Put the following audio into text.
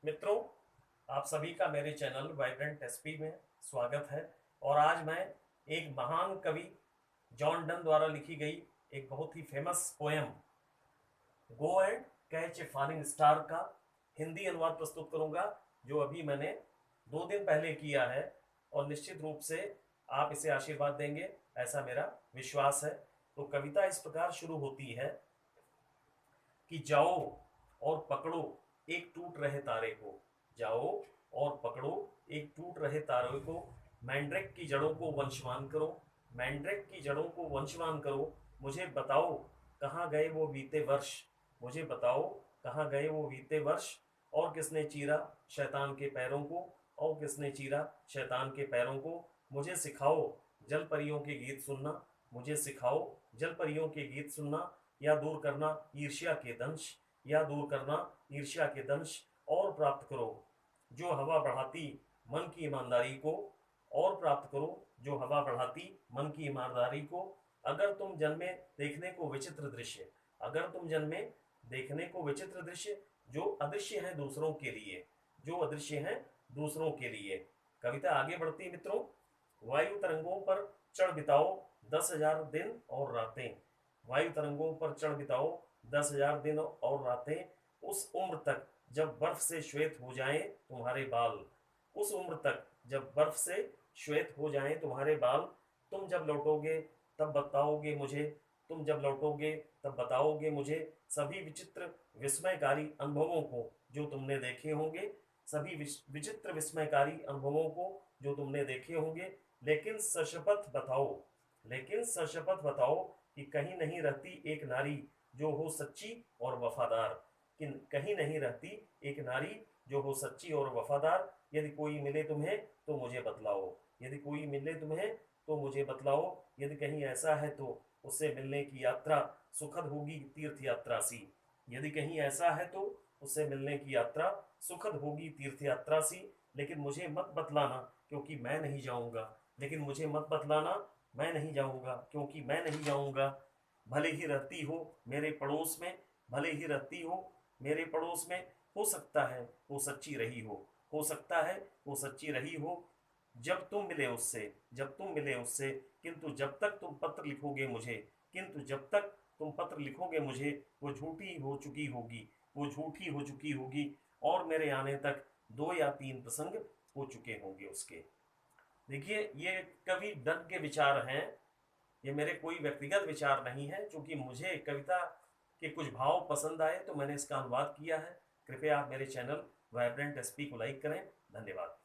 मित्रों, आप सभी का मेरे चैनल वाइब्रेंट एसपी में स्वागत है। और आज मैं एक महान कवि जॉन डन द्वारा लिखी गई एक बहुत ही famous poem go and catch a falling star का हिंदी अनुवाद प्रस्तुत करूंगा, जो अभी मैंने 2 दिन पहले किया है। और निश्चित रूप से आप इसे आशीर्वाद देंगे, ऐसा मेरा विश्वास है। तो कविता इस प्रकार शुरू होती है कि जाओ और पकड़ो एक टूट रहे तारे को, जाओ और पकड़ो एक टूट रहे तारे को, मैंड्रेक की जड़ों को वंशवान करो, मैंड्रेक की जड़ों को वंशवान करो। मुझे बताओ कहाँ गए वो बीते वर्ष, मुझे बताओ कहाँ गए वो बीते वर्ष। और किसने चीरा शैतान के पैरों को, और किसने चीरा शैतान के पैरों को। मुझे सिखाओ जल परियों के गीत सुनना, मुझे सिखाओ जल परियों के गीत सुनना। या दूर करना ईर्ष्या के दंश, या दूर करना ईर्ष्या के दंश। और प्राप्त करो जो हवा बढ़ाती मन की ईमानदारी को, और प्राप्त करो जो हवा बढ़ाती मन की ईमानदारी को। अगर तुम जन्मे देखने को विचित्र दृश्य, अगर तुम जन्मे देखने को विचित्र दृश्य, जो अदृश्य है दूसरों के लिए, जो अदृश्य है दूसरों के लिए। कविता आगे बढ़ती मित्रों। वायु तरंगों पर चढ़ बिताओ 10,000 दिन और रातें, वायु तरंगों पर चढ़ बिताओ 10,000 दिन और रातें। उस उम्र तक जब बर्फ से श्वेत हो जाएं तुम्हारे बाल, उस उम्र तक जब बर्फ से श्वेत हो जाएं तुम्हारे बाल। तुम जब लौटोगे तब बताओगे मुझे, तुम जब लौटोगे तब बताओगे मुझे सभी विचित्र विस्मयकारी अनुभवों को जो तुमने देखे होंगे, सभी विचित्र विस्मयकारी अनुभवों को जो तुमने देखे होंगे। लेकिन सशपथ बताओ, लेकिन सशपथ बताओ कि कहीं नहीं रहती एक नारी जो हो सच्ची और वफादार, कि कहीं नहीं रहती एक नारी जो हो सच्ची और वफादार। यदि कोई मिले तुम्हें तो मुझे बतलाओ, यदि कोई मिले तुम्हें तो मुझे बतलाओ। यदि कहीं ऐसा है तो उससे मिलने की यात्रा सुखद होगी तीर्थ यात्रा सी, यदि कहीं ऐसा है तो उससे मिलने की यात्रा सुखद होगी तीर्थ यात्रा सी। लेकिन मुझे मत बतलाना क्योंकि मैं नहीं जाऊंगा, लेकिन मुझे मत बतलाना मैं नहीं जाऊंगा क्योंकि मैं नहीं जाऊंगा। भले ही रहती हो मेरे पड़ोस में, भले ही रहती हो मेरे पड़ोस में, हो सकता है वो सच्ची रही हो सकता है वो सच्ची रही हो। जब तुम मिले उससे, जब तुम मिले उससे, किंतु जब तक तुम पत्र लिखोगे मुझे, किंतु जब तक तुम पत्र लिखोगे मुझे, वो झूठी हो चुकी होगी, वो झूठी हो चुकी होगी। और मेरे आने तक 2 या 3 प्रसंग हो चुके होंगे उसके। देखिए, ये कवि डन के विचार हैं, ये मेरे कोई व्यक्तिगत विचार नहीं है। चूंकि मुझे कविता के कुछ भाव पसंद आए तो मैंने इसका अनुवाद किया है। कृपया आप मेरे चैनल वाइब्रेंट एसपी को लाइक करें। धन्यवाद।